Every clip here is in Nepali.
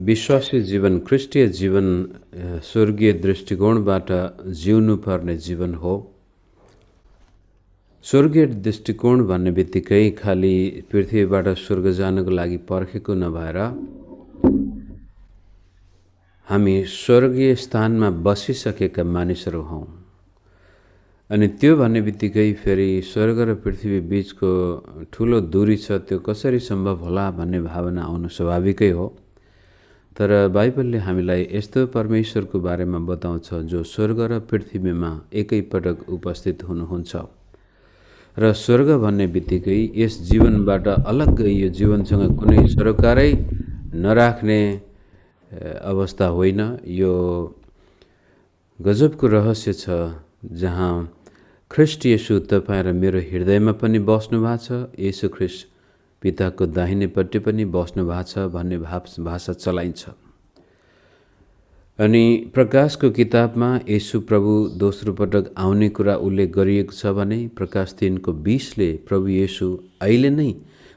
विश्वासी जीवन ख्रिस्टीय जीवन स्वर्गीय दृष्टिकोणबाट जिउनुपर्ने जीवन हो। स्वर्गीय दृष्टिकोण भन्ने बित्तिकै खालि पृथ्वीबाट स्वर्ग जानको लागि पर्खेको नभएर हामी स्वर्गीय स्थानमा बसिसकेका मानिसहरू हौँ। अनि त्यो भन्ने बित्तिकै फेरि स्वर्ग र पृथ्वी बीचको ठुलो दूरी छ, त्यो कसरी सम्भव होला भन्ने भावना आउनु स्वाभाविकै हो। तर बाइबलले हामीलाई यस्तो परमेश्वरको बारेमा बताउँछ जो स्वर्ग र पृथ्वीमा एकैपटक उपस्थित हुनुहुन्छ र स्वर्ग भन्ने बित्तिकै यस जीवनबाट अलग्गै यो जीवनसँग कुनै सरोकारै नराख्ने अवस्था होइन। यो गजबको रहस्य छ जहाँ ख्रिस्ट येशू तपाईँ र मेरो हृदयमा पनि बस्नु भएको छ, येशू ख्रिस्ट पिताको दाहिनेपट्टि पनि बस्नु भएको छ भन्ने भाषा चलाइन्छ। अनि प्रकाशको किताबमा येशू प्रभु दोस्रो पटक आउने कुरा उल्लेख गरिएको छ भने प्रकाश 3:20ले प्रभु येशू अहिले नै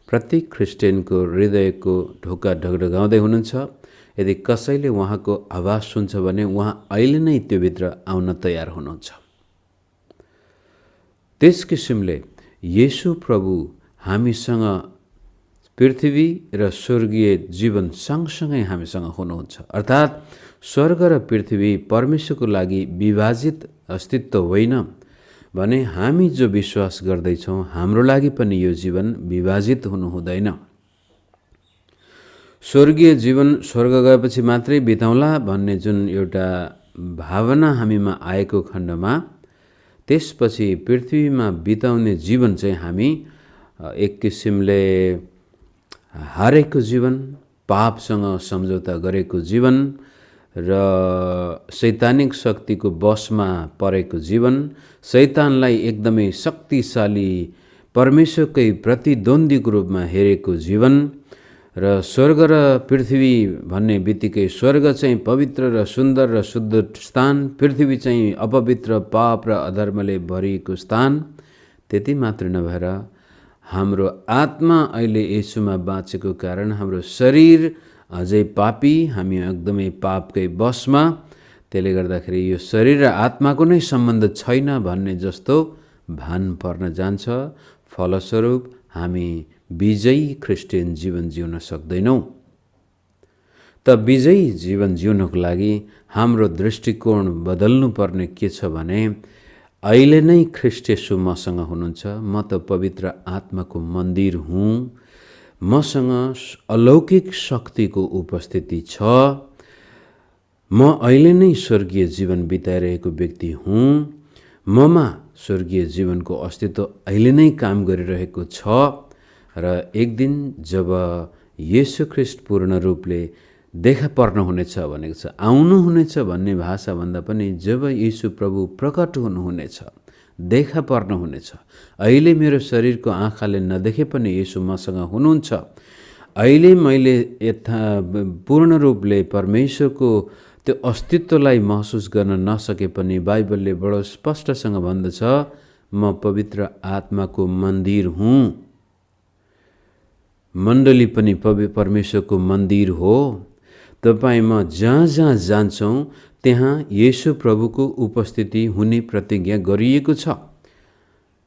प्रत्येक ख्रिस्टियनको हृदयको ढोका ढकढकाउँदै हुनुहुन्छ। यदि कसैले उहाँको आवाज सुन्छ भने उहाँ अहिले नै त्योभित्र आउन तयार हुनुहुन्छ। त्यस किसिमले येशू प्रभु हामीसँग पृथ्वी र स्वर्गीय जीवन सँगसँगै हामीसँग हुनुहुन्छ। अर्थात् स्वर्ग र पृथ्वी परमेश्वरको लागि विभाजित अस्तित्व होइन भने हामी जो विश्वास गर्दैछौँ हाम्रो लागि पनि यो जीवन विभाजित हुनु हुँदैन। स्वर्गीय जीवन स्वर्ग गएपछि मात्रै बिताउँला भन्ने जुन एउटा भावना हामीमा आएको खण्डमा त्यसपछि पृथ्वीमा बिताउने जीवन चाहिँ हामी एक किसिमले हारेको जीवन, पापसँग सम्झौता गरेको जीवन र शैतानिक शक्तिको बसमा परेको जीवन, शैतानलाई एकदमै शक्तिशाली परमेश्वरकै प्रतिद्वन्द्वीको रूपमा हेरेको जीवन र स्वर्ग र पृथ्वी भन्ने बित्तिकै स्वर्ग चाहिँ पवित्र र सुन्दर र शुद्ध स्थान, पृथ्वी चाहिँ अपवित्र पाप र अधर्मले भरिएको स्थान। त्यति मात्र नभएर हाम्रो आत्मा अहिले येशूमा बाँचेको कारण हाम्रो शरीर अझै पापी, हामी एकदमै पापकै बसमा, त्यसले गर्दाखेरि यो शरीर र आत्माको नै सम्बन्ध छैन भन्ने जस्तो भान पर्न जान्छ। फलस्वरूप हामी विजयी ख्रिस्टियन जीवन जिउन सक्दैनौँ। त विजयी जीवन जिउनको लागि हाम्रो दृष्टिकोण बदल्नुपर्ने के छ भने अहिले नै ख्रिस्ट येशू मसँग हुनुहुन्छ। म त पवित्र आत्माको मन्दिर हुँ, मसँग अलौकिक शक्तिको उपस्थिति छ, म अहिले नै स्वर्गीय जीवन बिताइरहेको व्यक्ति हुँ, ममा स्वर्गीय जीवनको अस्तित्व अहिले नै काम गरिरहेको छ र एक दिन जब येशू ख्रिस्ट पूर्ण रूपले देखा पर्नु हुनेछ भनेको छ, आउनु हुनेछ भन्ने भाषाभन्दा पनि जब येशू प्रभु प्रकट हुनुहुनेछ, देखा पर्नु हुनेछ। अहिले मेरो शरीरको आँखाले नदेखे पनि येशू मसँग हुनुहुन्छ। अहिले मैले पूर्ण रूपले परमेश्वरको त्यो अस्तित्वलाई महसुस गर्न नसके पनि बाइबलले बडो स्पष्टसँग भन्दछ, म पवित्र आत्माको मन्दिर हुँ। मण्डली पनि परमेश्वरको मन्दिर हो। तपाईँ म जहाँ जहाँ जान्छौँ त्यहाँ येशू प्रभुको उपस्थिति हुने प्रतिज्ञा गरिएको छ।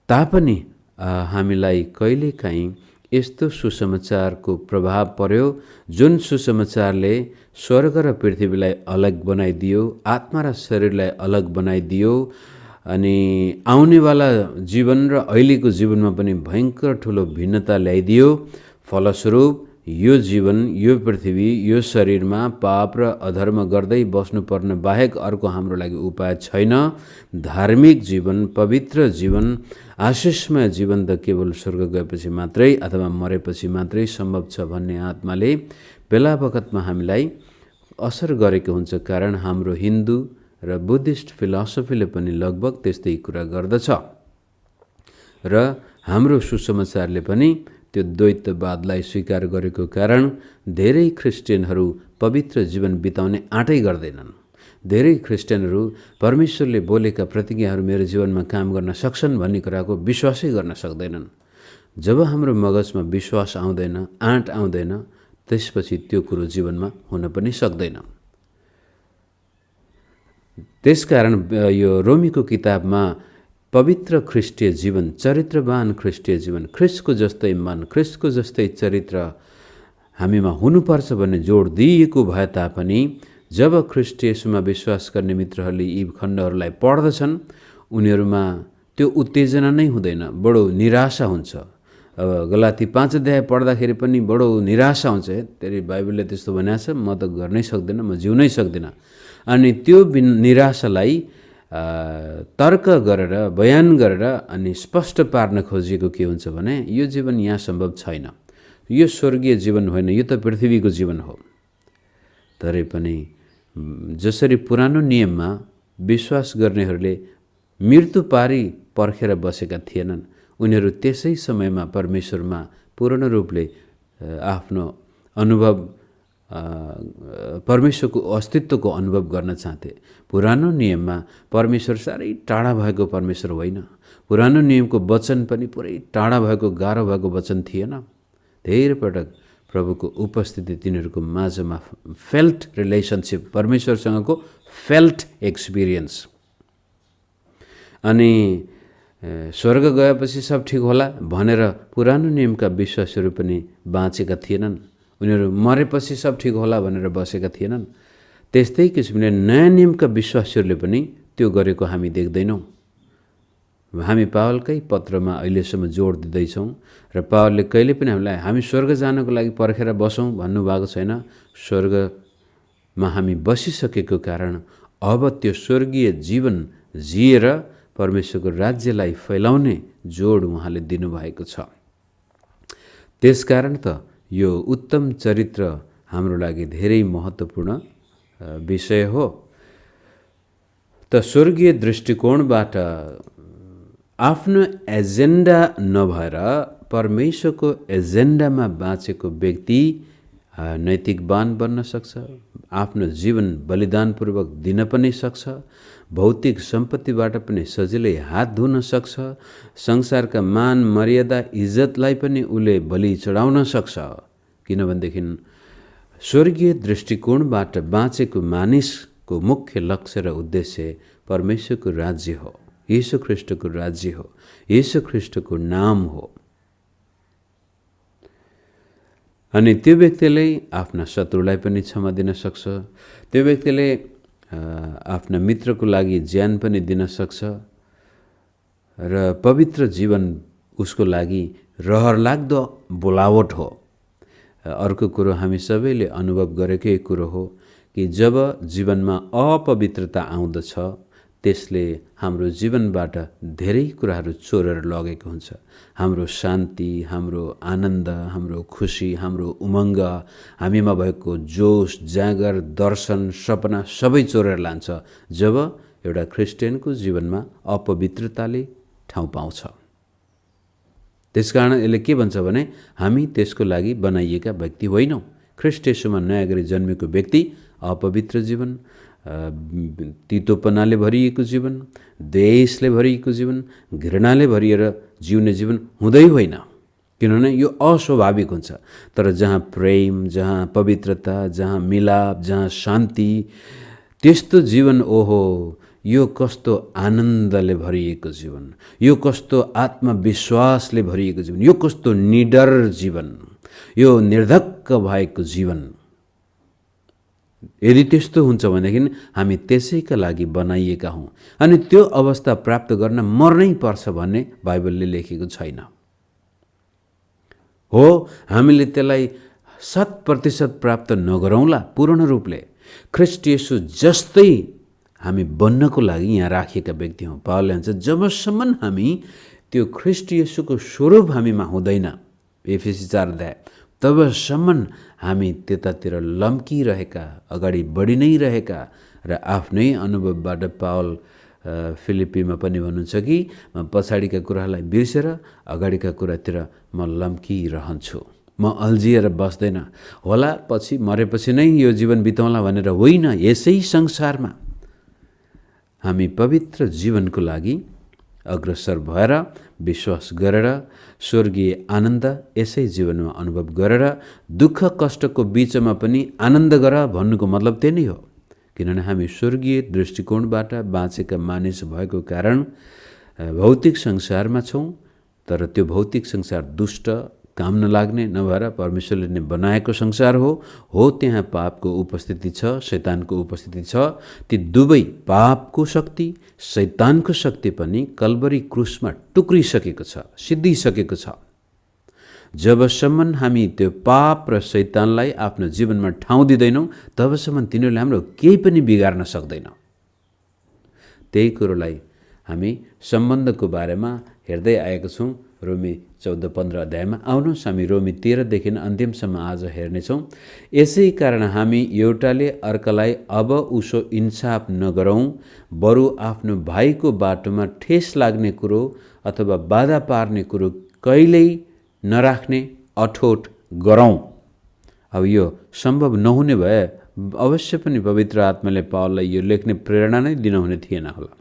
तापनि हामीलाई कहिलेकाहीँ यस्तो सुसमाचारको प्रभाव पर्यो जुन सुसमाचारले स्वर्ग र पृथ्वीलाई अलग बनाइदियो, आत्मा र शरीरलाई अलग बनाइदियो अनि आउनेवाला जीवन र अहिलेको जीवनमा पनि भयङ्कर ठुलो भिन्नता ल्याइदियो। फलस्वरूप यो जीवन, यो पृथ्वी, यो शरीरमा पाप र अधर्म गर्दै बस्नुपर्ने बाहेक अर्को हाम्रो लागि उपाय छैन। धार्मिक जीवन, पवित्र जीवन, आशिषमय जीवन त केवल स्वर्ग गएपछि मात्रै अथवा मरेपछि मात्रै सम्भव छ भन्ने आत्माले बेला बखतमा हामीलाई असर गरेको हुन्छ। कारण हाम्रो हिन्दू र बुद्धिस्ट फिलोसफीले पनि लगभग त्यस्तै कुरा गर्दछ र हाम्रो सुसमाचारले पनि त्यो द्वैतवादलाई स्वीकार गरेको कारण धेरै ख्रिस्टियनहरू पवित्र जीवन बिताउने आँटै गर्दैनन्। धेरै ख्रिस्टियनहरू परमेश्वरले बोलेका प्रतिज्ञाहरू मेरो जीवनमा काम गर्न सक्छन् भन्ने कुराको विश्वासै गर्न सक्दैनन्। जब हाम्रो मगजमा विश्वास आउँदैन, आँट आउँदैन, त्यसपछि त्यो कुरो जीवनमा हुन पनि सक्दैन। त्यसकारण यो रोमीको किताबमा पवित्र ख्रिस्टीय जीवन, चरित्रवान ख्रिस्टीय जीवन, ख्रिस्टको जस्तै मन, ख्रिस्टको जस्तै चरित्र हामीमा हुनुपर्छ भन्ने जोड दिइएको भए तापनि जब ख्रिस्ट येशूमा विश्वास गर्ने मित्रहरूले यी खण्डहरूलाई पढ्दछन् उनीहरूमा त्यो उत्तेजना नै हुँदैन, बडो निराशा हुन्छ। अब गलाती 5 अध्याय पढ्दाखेरि पनि बडो निराशा हुन्छ। तेरि बाइबलले त्यस्तो भनेको छ, म त गर्नै सक्दिनँ, म जिउनै सक्दिनँ। अनि त्यो निराशालाई तर्क गरेर बयान गरेर अनि स्पष्ट पार्न खोजिएको के हुन्छ भने यो जीवन यहाँ सम्भव छैन, यो स्वर्गीय जीवन होइन, यो त पृथ्वीको जीवन हो। तरै पनि जसरी पुरानो नियममा विश्वास गर्नेहरूले मृत्यु पारी पर्खेर बसेका थिएनन्, उनीहरू त्यसै समयमा परमेश्वरमा पूर्ण रूपले आफ्नो अनुभव, परमेश्वरको अस्तित्वको अनुभव गर्न चाहन्थे। पुरानो नियममा परमेश्वर साह्रै टाढा भएको परमेश्वर होइन। पुरानो नियमको वचन पनि पुरै टाढा भएको, गाह्रो भएको वचन थिएन। धेरै पटक प्रभुको उपस्थिति तिनीहरूको माझमा फेल्ट रिलेसनसिप, परमेश्वरसँगको फेल्ट एक्सपिरियन्स। अनि स्वर्ग गएपछि सब ठिक होला भनेर पुरानो नियमका विश्वासहरू पनि बाँचेका थिएनन्। उनीहरू मरेपछि सब ठिक होला भनेर बसेका थिएनन्। त्यस्तै किसिमले नयाँ नियमका विश्वासीहरूले पनि त्यो गरेको हामी देख्दैनौँ। हामी पावलकै पत्रमा अहिलेसम्म जोड दिँदैछौँ र पावलले कहिले पनि हामी स्वर्ग जानको लागि पर्खेर बसौँ भन्नुभएको छैन। स्वर्गमा हामी बसिसकेको कारण अब त्यो स्वर्गीय जीवन जिएर परमेश्वरको राज्यलाई फैलाउने जोड उहाँले दिनुभएको छ। त्यसकारण त यो उत्तम चरित्र हाम्रो लागि धेरै महत्त्वपूर्ण विषय हो। त स्वर्गीय दृष्टिकोणबाट आफ्नो एजेन्डा नभएर परमेश्वरको एजेन्डामा बाँचेको व्यक्ति नैतिकवान बन्न सक्छ, आफ्नो जीवन बलिदानपूर्वक दिन पनि सक्छ, भौतिक सम्पत्तिबाट पनि सजिलै हात धुन सक्छ, संसारका मान मर्यादा इज्जतलाई पनि उसले बलि चढाउन सक्छ। किनभनेदेखि स्वर्गीय दृष्टिकोणबाट बाँचेको मानिसको मुख्य लक्ष्य र उद्देश्य परमेश्वरको राज्य हो, येशू ख्रिस्टको राज्य हो, येशू ख्रिस्टको नाम हो। अनि त्यो व्यक्तिले आफ्ना शत्रुलाई पनि क्षमा दिन सक्छ, त्यो व्यक्तिले आफ्ना मित्रको लागि ज्यान पनि दिन सक्छ र पवित्र जीवन उसको लागि रहरलाग्दो बोलावट हो। अर्को कुरो हामी सबैले अनुभव गरेकै कुरो हो कि जब जीवनमा अपवित्रता आउँदछ त्यसले हाम्रो जीवनबाट धेरै कुराहरू चोरेर लगेको हुन्छ। हाम्रो शान्ति, हाम्रो आनन्द, हाम्रो खुसी, हाम्रो उमङ्ग, हामीमा भएको जोस, जाँगर, दर्शन, सपना सबै चोरेर लान्छ जब एउटा क्रिस्चियनको जीवनमा अपवित्रताले ठाउँ पाउँछ। त्यसकारण यसले के भन्छ भने हामी त्यसको लागि बनाइएका व्यक्ति होइनौँ। ख्रिस्ट येशूमा नयाँ गरी जन्मेको व्यक्ति अपवित्र जीवन, तीतोपनाले भरिएको जीवन, द्वेषले भरिएको जीवन, घृणाले भरिएर जिउने जीवन हुँदै होइन, किनभने यो अस्वाभाविक हुन्छ। तर जहाँ प्रेम, जहाँ पवित्रता, जहाँ मिलाप, जहाँ शान्ति, त्यस्तो जीवन, ओहो यो कस्तो आनन्दले भरिएको जीवन, यो कस्तो आत्मविश्वासले भरिएको जीवन, यो कस्तो निडर जीवन, यो निर्धक्क भएको जीवन। यदि त्यस्तो हुन्छ भनेदेखि हामी त्यसैका लागि बनाइएका हौँ अनि त्यो अवस्था प्राप्त गर्न मर्नै पर्छ भन्ने बाइबलले लेखेको छैन। हो, हामीले त्यसलाई 100% प्राप्त नगरौँला पूर्ण रूपले, ख्रिस्ट येशू जस्तै हामी बन्नको लागि यहाँ राखिएका व्यक्ति हौँ। पावलले भन्छ जबसम्म हामी त्यो ख्रिस्ट येशूको स्वरूप हामीमा हुँदैन, एफेसी 4 अध्याय, तबसम्म हामी त्यतातिर लम्किरहेका, अगाडि बढी नै रहेका र आफ्नै अनुभवबाट पावल फिलिप्पीमा पनि भन्नुहुन्छ कि म पछाडिका कुरालाई बिर्सेर अगाडिका कुरातिर म लम्किरहन्छु, म अल्झिएर बस्दैन। होला पछि मरेपछि नै यो जीवन बिताउला भनेर होइन, यसै संसारमा हामी पवित्र जीवनको लागि अग्रसर भएर विश्वास गरेर स्वर्गीय आनन्द यसै जीवनमा अनुभव गरेर दुःख कष्टको बीचमा पनि आनन्द गर भन्नुको मतलब त्यही नै हो। किनभने हामी स्वर्गीय दृष्टिकोणबाट बाँचेका मानिस भएको कारण भौतिक संसारमा छौँ, तर त्यो भौतिक संसार दुष्ट, काम नलाग्ने नभएर परमेश्वरले नै बनाएको संसार हो त्यहाँ पापको उपस्थिति छ, शैतानको उपस्थिति छ। ती दुवै पापको शक्ति, शैतानको शक्ति पनि कल्वरी क्रुसमा टुक्रिसकेको छ, सिद्धिसकेको छ। जबसम्म हामी त्यो पाप र शैतानलाई आफ्नो जीवनमा ठाउँ दिँदैनौँ तबसम्म तिनीहरूले हाम्रो केही पनि बिगार्न सक्दैन। त्यही कुरोलाई हामी सम्बन्धको बारेमा हेर्दै आएको छौँ रोमी 14-15 अध्यायमा। आउनुहोस् हामी रोमी 13देखि अन्तिमसम्म आज हेर्नेछौँ। यसै कारण हामी एउटाले अर्कालाई अब उसो इन्साफ नगरौँ, बरु आफ्नो भाइको बाटोमा ठेस लाग्ने कुरो अथवा बाधा पार्ने कुरो कहिल्यै नराख्ने अठोट गरौँ। अब यो सम्भव नहुने भए अवश्य पनि पवित्र आत्माले पावललाई यो लेख्ने प्रेरणा नै दिनुहुने थिएन होला।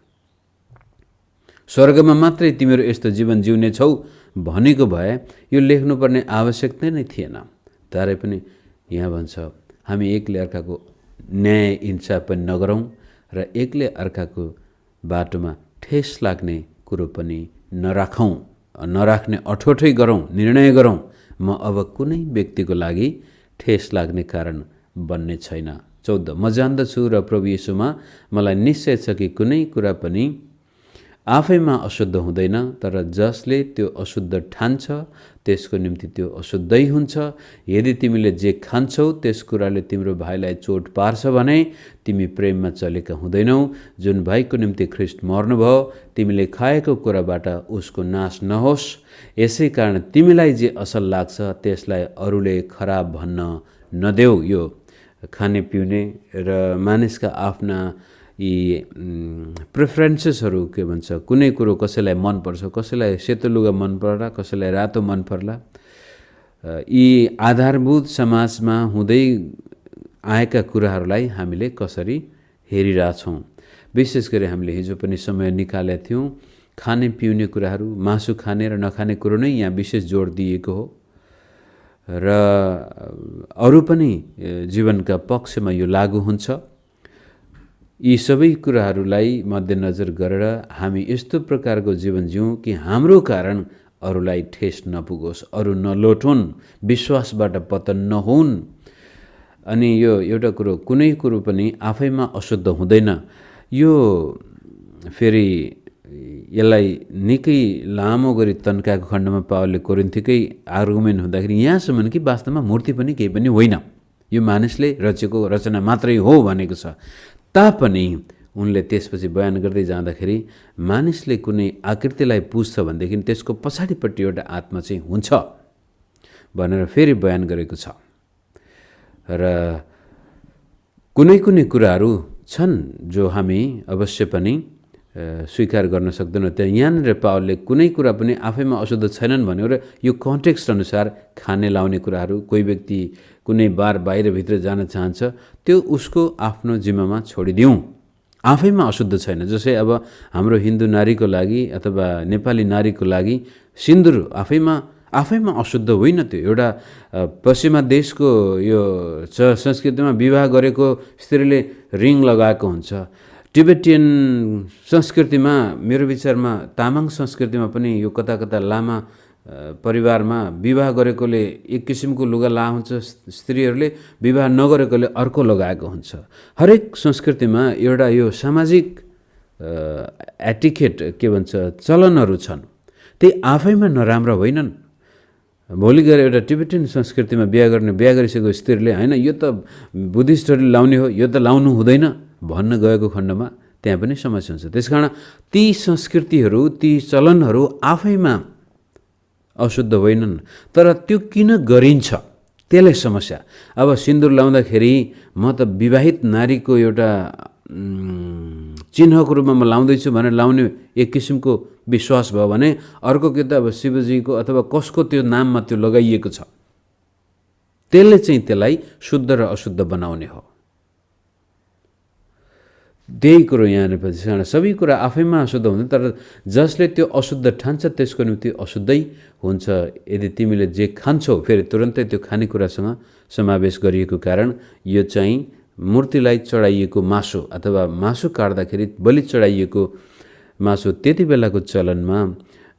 स्वर्गमा मात्रै तिमीहरू यस्तो जीवन जिउने छौ भनेको भए यो लेख्नुपर्ने आवश्यकता नै थिएन। तरै पनि यहाँ भन्छ हामी एकले अर्काको न्याय इन्साफ पनि नगरौँ र एकले अर्काको बाटोमा ठेस लाग्ने कुरो पनि नराख्ने अठोटै गरौँ, निर्णय गरौँ। म अब कुनै व्यक्तिको लागि ठेस लाग्ने कारण बन्ने छैन। 14 म जान्दछु र प्रभु येशूमा मलाई निश्चय छ कि कुनै कुरा पनि आफैमा अशुद्ध हुँदैन, तर जसले त्यो अशुद्ध ठान्छ त्यसको निम्ति त्यो अशुद्धै हुन्छ। यदि तिमीले जे खान्छौ त्यस कुराले तिम्रो भाइलाई चोट पार्छ भने तिमी प्रेममा चलेका हुँदैनौ। जुन भाइको निम्ति ख्रीष्ट मर्नुभयो तिमीले खाएको कुराबाट उसको नाश नहोस्। यसै कारण तिमीलाई जे असल लाग्छ त्यसलाई अरूले खराब भन्न नदेऊ। यो खाने पिउने र मानिसका आफ्ना यी प्रेफरेन्सेसहरू के भन्छ, कुनै कुरो कसैलाई मनपर्छ, कसैलाई सेतो लुगा मन पर्ला, कसैलाई रातो मन पर्ला। यी आधारभूत समाजमा हुँदै आएका कुराहरूलाई हामीले कसरी हेरिरहेछौँ। विशेष गरी हामीले हिजो पनि समय निकालेका थियौँ। खाने पिउने कुराहरू, मासु खाने र नखाने कुरो नै यहाँ विशेष जोड दिएको हो र अरू पनि जीवनका पक्षमा यो लागू हुन्छ। यी सबै कुराहरूलाई मध्यनजर गरेर हामी यस्तो प्रकारको जीवन जिउँ कि हाम्रो कारण अरूलाई ठेस नपुगोस्, अरू नलोटुन्, विश्वासबाट पतन नहुन्। अनि यो एउटा कुरो, कुनै कुरो पनि आफैमा अशुद्ध हुँदैन। यो फेरि यसलाई निकै लामो गरी तन्काएको खण्डमा पावलले कोरिन्थीकै आर्गुमेन्ट हुँदाखेरि यहाँसम्म कि वास्तवमा मूर्ति पनि केही पनि होइन, यो मानिसले रचेको रचना मात्रै हो भनेको छ। तापनि उनले त्यसपछि बयान गर्दै जाँदाखेरि मानिसले कुनै आकृतिलाई पुज्छ भनेदेखि त्यसको पछाडिपट्टि एउटा आत्मा चाहिँ हुन्छ भनेर फेरि बयान गरेको छ। र कुनै कुनै कुराहरू छन् जो हामी अवश्य पनि स्वीकार गर्न सक्दैनौँ। त्यहाँ यहाँनिर पावलले कुनै कुरा पनि आफैमा अशुद्ध छैनन् भन्यो र यो कन्टेक्स्ट अनुसार खाने लाउने कुराहरू, कोही व्यक्ति कुनै बार बाहिरभित्र जान चाहन्छ त्यो उसको आफ्नो जिम्मामा छोडिदिउँ, आफैमा अशुद्ध छैन। जसै अब हाम्रो हिन्दू नारीको लागि अथवा नेपाली नारीको लागि सिन्दुर आफैमा अशुद्ध होइन। त्यो एउटा पश्चिमा देशको यो संस्कृतिमा विवाह गरेको स्त्रीले रिङ लगाएको हुन्छ। टिबेटियन संस्कृतिमा, मेरो विचारमा तामाङ संस्कृतिमा पनि यो कता कता लामा परिवारमा विवाह गरेकोले एक किसिमको लुगा हुन्छ, स्त्रीहरूले विवाह नगरेकोले अर्को लगाएको हुन्छ। हरेक संस्कृतिमा एउटा यो सामाजिक एटिकेट के भन्छ, चलनहरू छन्, त्यही आफैमा नराम्रा होइनन्। भोलि गएर एउटा टिबेटियन संस्कृतिमा बिहा गरिसकेको स्त्रीले होइन यो त बुद्धिस्टहरूले लाउने हो, यो त लाउनु हुँदैन भन्न गएको खण्डमा त्यहाँ पनि समस्या हुन्छ। त्यसकारण ती संस्कृतिहरू, ती चलनहरू आफैमा अशुद्ध होइनन्, तर त्यो किन गरिन्छ त्यसलाई समस्या। अब सिन्दुर लाउँदाखेरि म त विवाहित नारीको एउटा चिन्हको रूपमा म लाउँदैछु भनेर लाउने एक किसिमको विश्वास भयो भने अर्को के त अब शिवजीको अथवा कसको त्यो नाममा त्यो लगाइएको छ, त्यसले चाहिँ त्यसलाई शुद्ध र अशुद्ध बनाउने हो। त्यही कुरो यहाँनिर पछि सबै कुरा आफैमा अशुद्ध हुँदैन, तर जसले त्यो अशुद्ध ठान्छ त्यसको निम्ति अशुद्धै हुन्छ। यदि तिमीले जे खान्छौ फेरि तुरन्तै त्यो खानेकुरासँग समावेश गरिएको कारण यो चाहिँ मूर्तिलाई चढाइएको मासु अथवा मासु काट्दाखेरि बलि चढाइएको मासु त्यति बेलाको चलनमा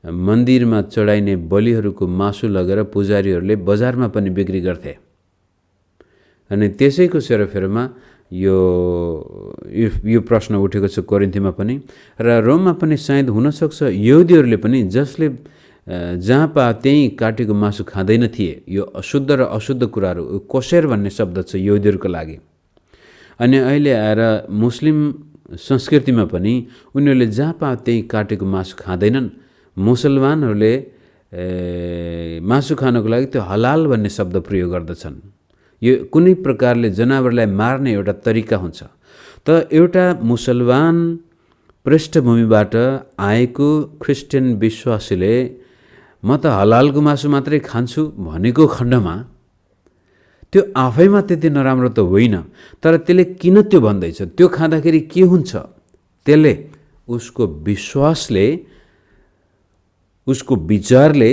मन्दिरमा चढाइने बलिहरूको मासु लगेर पुजारीहरूले बजारमा पनि बिक्री गर्थे। अनि त्यसैको सेरोफेरोमा यो प्रश्न उठेको छ कोरिन्थीमा पनि र रोममा पनि सायद हुनसक्छ यहुदीहरूले पनि जसले जहाँ पा त्यहीँ काटेको मासु खाँदैन थिए। यो अशुद्ध र अशुद्ध कुराहरू कोसेर भन्ने शब्द छ यहुदीहरूको लागि। अनि अहिले आएर मुस्लिम संस्कृतिमा पनि उनीहरूले जहाँ पा त्यहीँ काटेको मासु खाँदैनन्। मुसलमानहरूले मासु खानको लागि त्यो हलाल भन्ने शब्द प्रयोग गर्दछन्। यो कुनै प्रकारले जनावरलाई मार्ने एउटा तरिका हुन्छ। त एउटा मुसलमान पृष्ठभूमिबाट आएको क्रिस्चियन विश्वासीले म त हलालको मासु मात्रै खान्छु भनेको खण्डमा त्यो आफैमा त्यति नराम्रो त होइन, तर त्यसले किन त्यो भन्दैछ, त्यो खाँदाखेरि के हुन्छ, त्यसले उसको विश्वासले उसको विचारले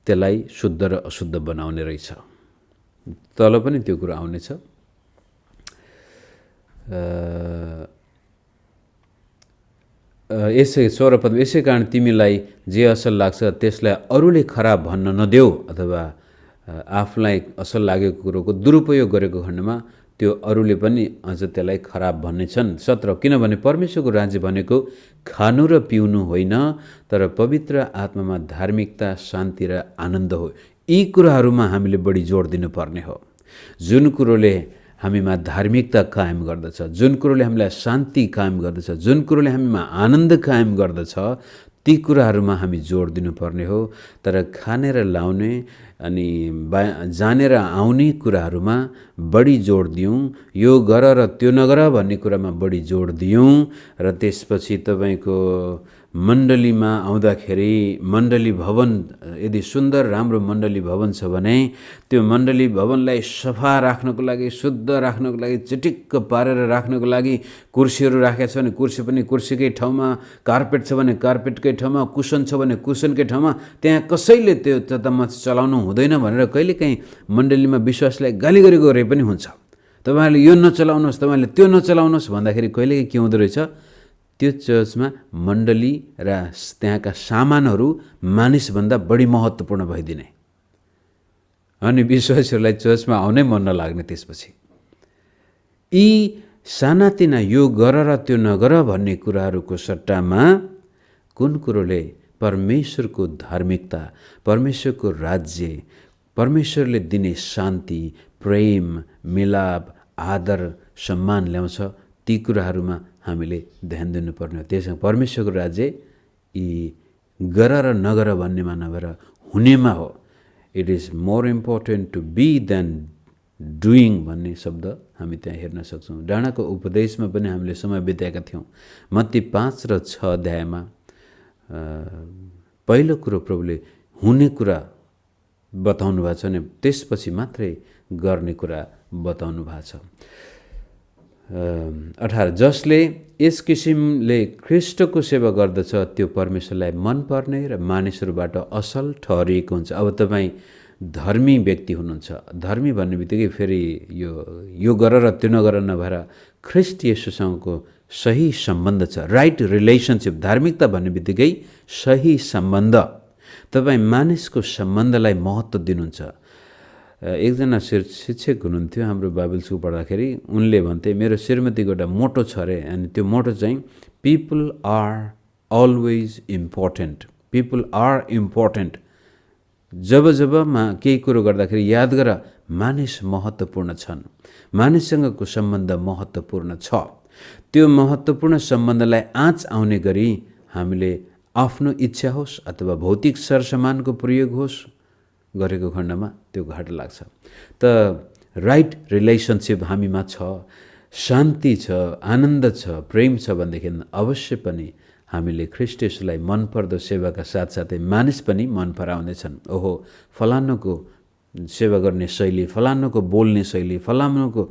त्यसलाई शुद्ध र अशुद्ध बनाउने रहेछ। तल पनि त्यो कुरा आउनेछ। यसै 16 पद, यसै कारण तिमीलाई जे असल लाग्छ त्यसलाई अरूले खराब भन्न नदेऊ, अथवा आफूलाई असल लागेको कुरोको दुरुपयोग गरेको खण्डमा त्यो अरूले पनि अझ त्यसलाई खराब भन्नेछन्। 17, किनभने परमेश्वरको राज्य भनेको खानु र पिउनु होइन, तर पवित्र आत्मामा धार्मिकता, शान्ति र आनन्द हो। यी कुराहरूमा हामीले बढी जोड दिनुपर्ने हो। जुन कुरोले हामीमा धार्मिकता कायम गर्दछ, जुन कुरोले हामीलाई शान्ति कायम गर्दछ, जुन कुरोले हामीमा आनन्द कायम गर्दछ, ती कुराहरूमा हामी जोड दिनुपर्ने हो। तर खानेर लाउने अनि जानेर आउने कुराहरूमा बढी जोड दियौँ। यो गर र त्यो नगर भन्ने कुरामा बढी जोड दियौँ र त्यसपछि तपाईँको मण्डलीमा आउँदाखेरि मण्डली भवन यदि सुन्दर राम्रो मण्डली भवन छ भने त्यो मण्डली भवनलाई सफा राख्नको लागि, शुद्ध राख्नको लागि, चिटिक्क पारेर राख्नको लागि कुर्सीहरू राखेका छ भने कुर्सी पनि कुर्सीकै ठाउँमा, कार्पेट छ भने कार्पेटकै ठाउँमा, कुसन छ भने कुसनकै ठाउँमा, त्यहाँ कसैले त्यो चतामच चलाउनु हुँदैन भनेर कहिलेकाहीँ मण्डलीमा विश्वासलाई गाली गरेको गरे पनि हुन्छ। तपाईँहरूले यो नचलाउनुहोस्, तपाईँहरूले त्यो नचलाउनुहोस् भन्दाखेरि कहिलेकाहीँ के हुँदो रहेछ, त्यो चर्चमा मण्डली र त्यहाँका सामानहरू मानिसभन्दा बढी महत्त्वपूर्ण भइदिने अनि विश्वासीहरूलाई चर्चमा आउनै मन नलाग्ने। त्यसपछि यी सानातिना यो गर र त्यो नगर भन्ने कुराहरूको सट्टामा कुन कुरोले परमेश्वरको धार्मिकता, परमेश्वरको राज्य, परमेश्वरले दिने शान्ति, प्रेम, मिलाप, आदर, सम्मान ल्याउँछ, ती कुराहरूमा हामीले ध्यान दिनुपर्ने हो। त्यसमा परमेश्वरको राज्य यी गर र नगर भन्नेमा नभएर हुनेमा हो। It is more important to be than doing भन्ने शब्द हामी त्यहाँ हेर्न सक्छौँ। डाँडाको उपदेशमा पनि हामीले समय बिताएका थियौँ। मत्ती 5 र 6 अध्यायमा पहिलो कुरो प्रभुले हुने कुरा बताउनु भएको छ भने त्यसपछि मात्रै गर्ने कुरा बताउनु भएको छ। 18, जसले यस किसिमले ख्रिस्टको सेवा गर्दछ त्यो परमेश्वरलाई मनपर्ने र मानिसहरूबाट असल ठहरिएको हुन्छ। अब तपाईँ धर्मी व्यक्ति हुनुहुन्छ। धर्मी भन्ने बित्तिकै फेरि यो गर र त्यो नगर नभएर ख्रिस्ट येशूसँगको सही सम्बन्ध छ, राइट रिलेसनसिप। धार्मिकता भन्ने बित्तिकै सही सम्बन्ध। तपाईँ मानिसको सम्बन्धलाई महत्त्व दिनुहुन्छ। एकजना शिक्षक हुनुहुन्थ्यो हाम्रो बाइबल स्कुल पढ्दाखेरि, उनले भन्थे मेरो श्रीमतीको एउटा मोटो छ अरे, अनि त्यो मोटो चाहिँ people are always important. People are important. जबमा केही कुरो गर्दाखेरि याद गर मानिस महत्त्वपूर्ण छन्, मानिससँगको सम्बन्ध महत्त्वपूर्ण छ। त्यो महत्त्वपूर्ण सम्बन्धलाई आँच आउने गरी हामीले आफ्नो इच्छा होस् अथवा भौतिक सरसामानको प्रयोग होस् गरेको खण्डमा त्यो घाटा लाग्छ। त राइट रिलेसनसिप हामीमा छ, शान्ति छ, आनन्द छ, प्रेम छ भनेदेखि अवश्य पनि हामीले ख्रिस्ट येशूलाई मनपर्दो सेवाका साथसाथै मानिस पनि मन पराउनेछन्। ओहो फलानुको सेवा गर्ने शैली, फलानुको बोल्ने शैली, फलानुको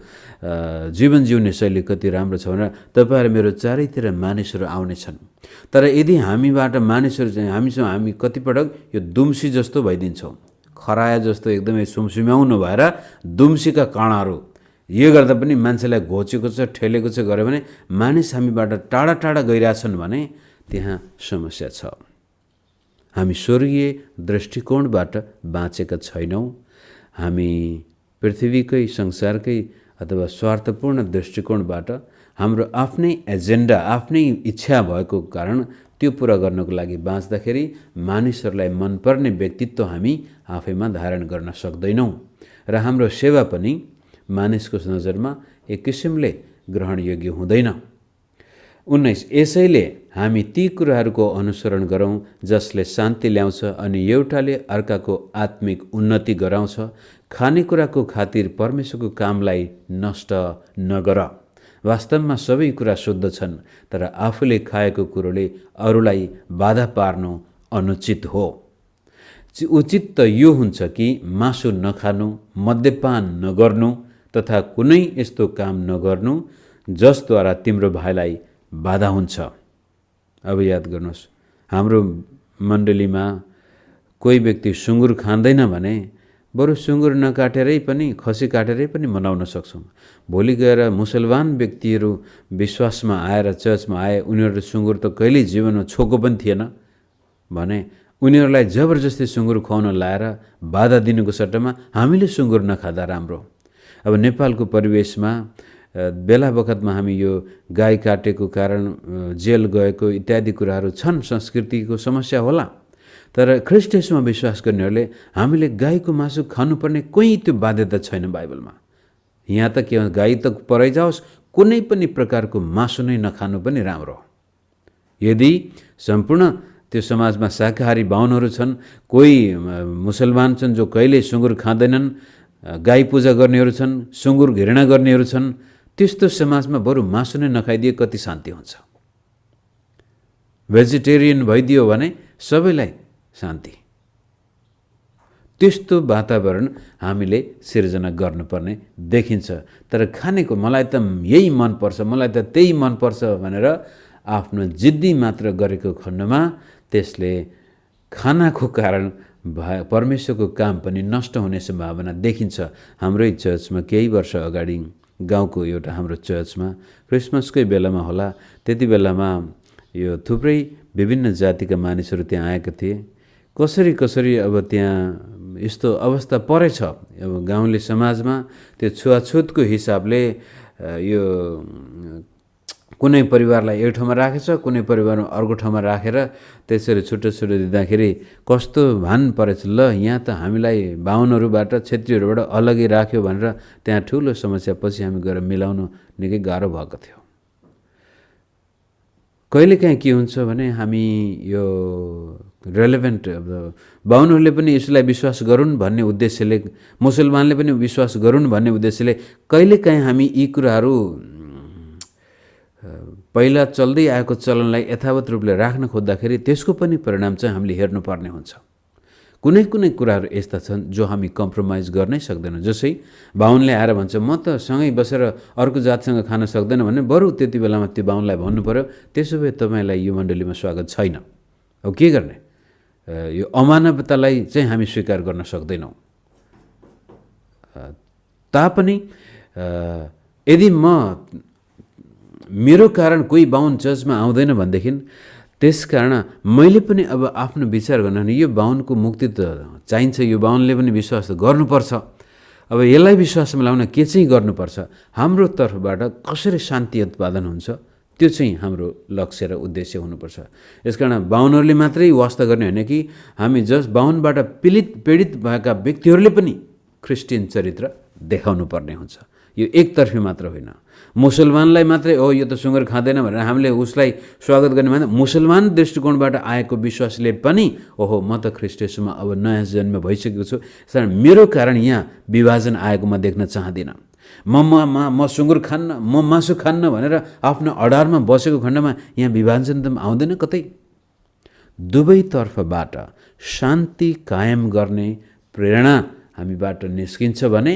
जीवन जिउने शैली कति राम्रो छ भनेर तपाईँहरू मेरो चारैतिर मानिसहरू आउनेछन्। तर यदि हामीबाट मानिसहरू चाहिँ हामी कतिपटक यो दुम्सी जस्तो भइदिन्छौँ, खराया जस्तो एकदमै सुमसुम्याउनु भएर दुम्सीका कणाहरू, यो गर्दा पनि मान्छेलाई घोचेको छ, ठेलेको छ गऱ्यो भने मानिस हामीबाट टाढा टाढा गइरहेछन् भने त्यहाँ समस्या छ। हामी स्वर्गीय दृष्टिकोणबाट बाँचेका छैनौँ। हामी पृथ्वीकै संसारकै अथवा स्वार्थपूर्ण दृष्टिकोणबाट हाम्रो आफ्नै एजेन्डा, आफ्नै इच्छा भएको कारण त्यो पुरा गर्नको लागि बाँच्दाखेरि मानिसहरूलाई मनपर्ने व्यक्तित्व हामी आफैमा धारण गर्न सक्दैनौँ र हाम्रो सेवा पनि मानिसको नजरमा एक किसिमले ग्रहणयोग्य हुँदैन। 19 यसैले हामी ती कुराहरूको अनुसरण गरौँ जसले शान्ति ल्याउँछ अनि एउटाले अर्काको आत्मिक उन्नति गराउँछ। खानेकुराको खातिर परमेश्वरको कामलाई नष्ट नगर। वास्तवमा सबै कुरा शुद्ध छन्, तर आफूले खाएको कुरोले अरूलाई बाधा पार्नु अनुचित हो। उचित त यो हुन्छ कि मासु नखानु, मद्यपान नगर्नु तथा कुनै यस्तो काम नगर्नु जसद्वारा तिम्रो भाइलाई बाधा हुन्छ। अब याद गर्नुहोस्, हाम्रो मण्डलीमा कोही व्यक्ति सुँगुर खाँदैन भने बरु सुँगुर नकाटेरै पनि, खसी काटेरै पनि मनाउन सक्छौँ। भोलि गएर मुसलमान व्यक्तिहरू विश्वासमा आएर चर्चमा आए, उनीहरू सुँगुर त कहिल्यै जीवनमा छोको पनि थिएन भने उनीहरूलाई जबरजस्ती सुँगुर खुवाउन लाएर बाधा दिनुको सट्टामा हामीले सुँगुर नखाँदा राम्रो। अब नेपालको परिवेशमा बेला बखतमा हामी यो गाई काटेको कारण जेल गएको इत्यादि कुराहरू छन्, संस्कृतिको समस्या होला। तर ख्रीष्ट येशूमा विश्वास गर्नेहरूले हामीले गाईको मासु खानुपर्ने कोही त्यो बाध्यता छैन बाइबलमा। यहाँ त के गाई त परै जाओस्, कुनै पनि प्रकारको मासु नै नखानु पनि राम्रो। यदि सम्पूर्ण त्यो समाजमा शाकाहारी बाहुनहरू छन्, कोही मुसलमान छन् जो कहिले सुँगुर खाँदैनन्, गाई पूजा गर्नेहरू छन्, सुँगुर घृणा गर्नेहरू छन्, त्यस्तो समाजमा बरु मासु नै नखाइदिए कति शान्ति हुन्छ। भेजिटेरियन भइदियो भने सबैलाई शान्ति। त्यस्तो वातावरण हामीले सिर्जना गर्नुपर्ने देखिन्छ। तर खानेको मलाई त यही मनपर्छ, मलाई त त्यही मनपर्छ भनेर आफ्नो जिद्दी मात्र गरेको खण्डमा त्यसले खानाको कारण परमेश्वरको काम पनि नष्ट हुने सम्भावना देखिन्छ। हाम्रै चर्चमा केही वर्ष अगाडि गाउँको एउटा हाम्रो चर्चमा क्रिसमसकै बेलामा होला, त्यति बेलामा यो थुप्रै विभिन्न जातिका मानिसहरू त्यहाँ आएका थिए। कसरी अब त्यहाँ यस्तो अवस्था परेछ, अब गाउँले समाजमा त्यो छुवाछुतको हिसाबले यो कुनै परिवारलाई एक ठाउँमा राखेछ, कुनै परिवारमा अर्को ठाउँमा राखेर त्यसरी छुट्टो छुट्टो दिँदाखेरि कस्तो भान परेछ, ल यहाँ त हामीलाई बाहुनहरूबाट, क्षेत्रीहरूबाट अलग्गै राख्यो भनेर त्यहाँ ठुलो समस्या पछि हामी गएर मिलाउनु निकै गाह्रो भएको थियो। कहिलेकाहीँ के हुन्छ भने हामी यो रेलेभेन्ट बाहुनहरूले पनि यसलाई विश्वास गरून् भन्ने उद्देश्यले, मुसलमानले पनि विश्वास गरून् भन्ने उद्देश्यले कहिलेकाहीँ हामी यी कुराहरू पहिला चल्दै आएको चलनलाई यथावत रूपले राख्न खोज्दाखेरि त्यसको पनि परिणाम चाहिँ हामीले हेर्नुपर्ने हुन्छ। कुनै कुनै कुराहरू यस्ता छन् जो हामी कम्प्रोमाइज गर्नै सक्दैनौँ। जसै बाहुनले आएर भन्छ म त सँगै बसेर अर्को जातसँग खान सक्दैन भने बरु त्यति बेलामा त्यो बाहुनलाई भन्नु पर्यो, त्यसो भए तपाईँलाई यो मण्डलीमा स्वागत छैन। अब के गर्ने? यो अमानवतालाई चाहिँ हामी स्वीकार गर्न सक्दैनौँ। तापनि यदि मेरो कारण कोही बाहुन चर्चमा आउँदैन भनेदेखि त्यस कारण मैले पनि अब आफ्नो विचार गर्न भने यो बाहुनको मुक्ति त चाहिन्छ, यो बाहुनले पनि विश्वास गर्नुपर्छ। अब यसलाई विश्वासमा ल्याउन के चाहिँ गर्नुपर्छ, हाम्रो तर्फबाट कसरी शान्ति उत्पादन हुन्छ त्यो चाहिँ हाम्रो लक्ष्य र उद्देश्य हुनुपर्छ। यसकारण बाहुनहरूले मात्रै वास्ता गर्ने होइन कि हामी बाहुनबाट पीडित भएका व्यक्तिहरूले पनि ख्रिस्टियन चरित्र देखाउनु पर्ने हुन्छ। यो एकतर्फी मात्र होइन। मुसलमानलाई मात्रै यो त सुँगुर खाँदैन भनेर हामीले उसलाई स्वागत गर्ने भने मुसलमान दृष्टिकोणबाट आएको विश्वासले पनि म त ख्रीष्ट येशूमा अब नयाँ जन्म भइसकेको छु, त्यसकारण मेरो कारण यहाँ विभाजन आएको म देख्न चाहदिनँ। म सुँगुर खान्न, म मासु खान्न भनेर आफ्नो अडारमा बसेको खण्डमा यहाँ विभाजन त आउँदैन कतै। दुवैतर्फबाट शान्ति कायम गर्ने प्रेरणा हामीबाट निस्किन्छ भने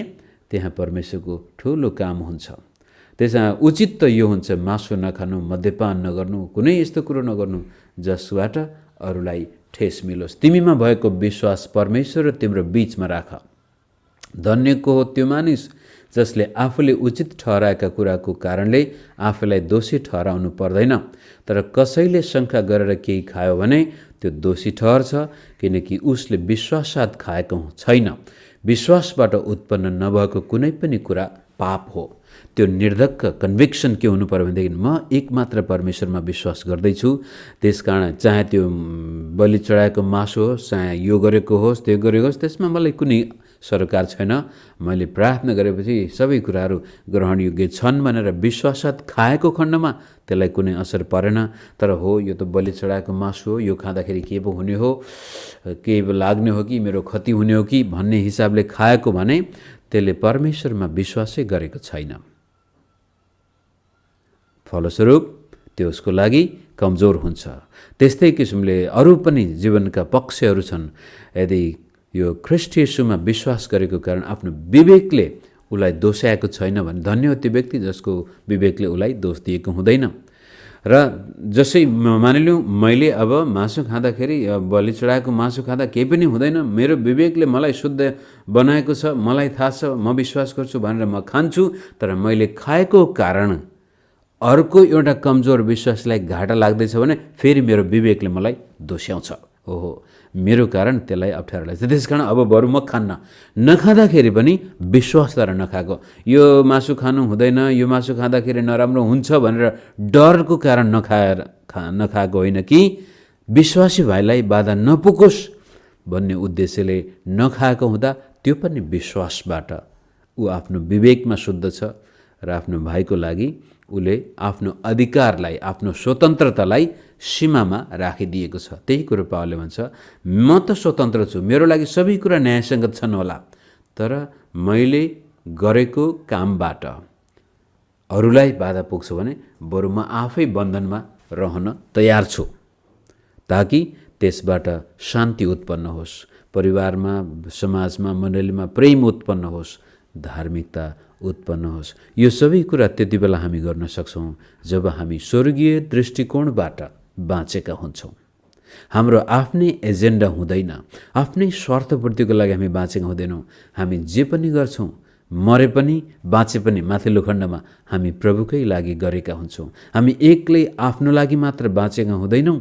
त्यहाँ परमेश्वरको ठुलो काम हुन्छ। त्यसमा उचित त यो हुन्छ, मासु नखानु, मद्यपान नगर्नु, कुनै यस्तो कुरो नगर्नु जसबाट अरूलाई ठेस मिलोस्। तिमीमा भएको विश्वास परमेश्वर र तिम्रो बीचमा राख। धन्यको हो त्यो मानिस जसले आफूले उचित ठहराएका कुराको कारणले आफूलाई दोषी ठहराउनु पर्दैन। तर कसैले शङ्का गरेर केही खायो भने त्यो दोषी ठहर्छ, किनकि उसले विश्वाससाथ खाएको छैन। विश्वासबाट उत्पन्न नभएको कुनै पनि कुरा पाप हो। त्यो निर्धक्क कन्भिक्सन के हुनु पर्यो भनेदेखि म एकमात्र परमेश्वरमा विश्वास गर्दैछु, त्यसकारण चाहे त्यो बलि चढाएको मासु होस्, चाहे यो गरेको होस्, त्यो गरेको होस्, त्यसमा मलाई कुनै सरोकार छैन। मैले प्रार्थना गरेपछि सबै कुराहरू ग्रहणयोग्य छन् भनेर विश्वाससाथ खाएको खण्डमा त्यसलाई कुनै असर परेन। तर हो यो त बलि चढाएको मासु हो, यो खाँदाखेरि के पो हुने हो, के लाग्ने हो कि मेरो क्षति हुने हो कि भन्ने हिसाबले खाएको भने त्यसले परमेश्वरमा विश्वासै गरेको छैन। फलस्वरूप त्यो उसको लागि कमजोर हुन्छ। त्यस्तै किसिमले अरू पनि जीवनका पक्षहरू छन्। यदि यो ख्रीष्ट येशूमा विश्वास गरेको कारण आफ्नो विवेकले उसलाई दोष्याएको छैन भने धन्य हो त्यो व्यक्ति जसको विवेकले उसलाई दोष दिएको हुँदैन। र जसै मानिलिउँ मैले अब मासु खाँदाखेरि, बलि चढाएको मासु खाँदा केही पनि हुँदैन, मेरो विवेकले मलाई शुद्ध बनाएको छ, मलाई थाहा छ, म विश्वास गर्छु भनेर म खान्छु। तर मैले खाएको कारण अर्को एउटा कमजोर विश्वासलाई घाटा लाग्दैछ भने फेरि मेरो विवेकले मलाई दोष्याउँछ। ओहो, मेरो कारण त्यसलाई अप्ठ्यारो लाग्छ, त्यस कारण अब बरु म खान्न। नखाँदाखेरि पनि विश्वासद्वारा नखाएको, यो मासु खानु हुँदैन, यो मासु खाँदाखेरि नराम्रो हुन्छ भनेर डरको कारण नखाएको होइन कि विश्वासी भाइलाई बाधा नपुगोस् भन्ने उद्देश्यले नखाएको हुँदा त्यो पनि विश्वासबाट ऊ आफ्नो विवेकमा शुद्ध छ र आफ्नो भाइको लागि उसले आफ्नो अधिकारलाई, आफ्नो स्वतन्त्रतालाई सीमामा राखिदिएको छ। त्यही कुरो पावलले भन्छ, म त स्वतन्त्र छु, मेरो लागि सबै कुरा न्यायसङ्गत छन् होला, तर मैले गरेको कामबाट अरूलाई बाधा पुग्छ भने बरु म आफै बन्धनमा रहन तयार छु, ताकि त्यसबाट शान्ति उत्पन्न होस्, परिवारमा, समाजमा, मण्डलीमा प्रेम उत्पन्न होस्, धार्मिकता उत्पन्न होस्। यो सबै कुरा त्यति बेला हामी गर्न सक्छौँ जब हामी स्वर्गीय दृष्टिकोणबाट बाँचेका हुन्छौँ। हाम्रो आफ्नै एजेन्डा हुँदैन, आफ्नै स्वार्थपूर्तिको लागि हामी बाँचेका हुँदैनौँ। हामी जे पनि गर्छौँ, मरे पनि बाँचे पनि माथिल्लो खण्डमा हामी प्रभुकै लागि गरेका हुन्छौँ। हामी एक्लै आफ्नो लागि मात्र बाँचेका हुँदैनौँ,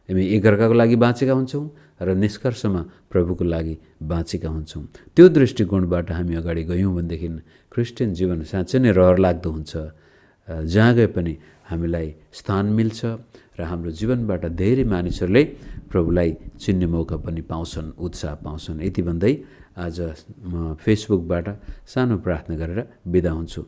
हामी एकअर्काको लागि बाँचेका हुन्छौँ र निष्कर्षमा प्रभुको लागि बाँचेका हुन्छौँ। त्यो दृष्टिकोणबाट हामी अगाडि गयौँ भनेदेखि क्रिस्चियन जीवन साँच्चै नै रहरलाग्दो हुन्छ। जहाँ गए पनि हामीलाई स्थान मिल्छ र हाम्रो जीवनबाट धेरै मानिसहरूले प्रभुलाई चिन्ने मौका पनि पाउँछन्, उत्साह पाउँछन्। यति भन्दै आज म फेसबुकबाट सानो प्रार्थना गरेर बिदा हुन्छु।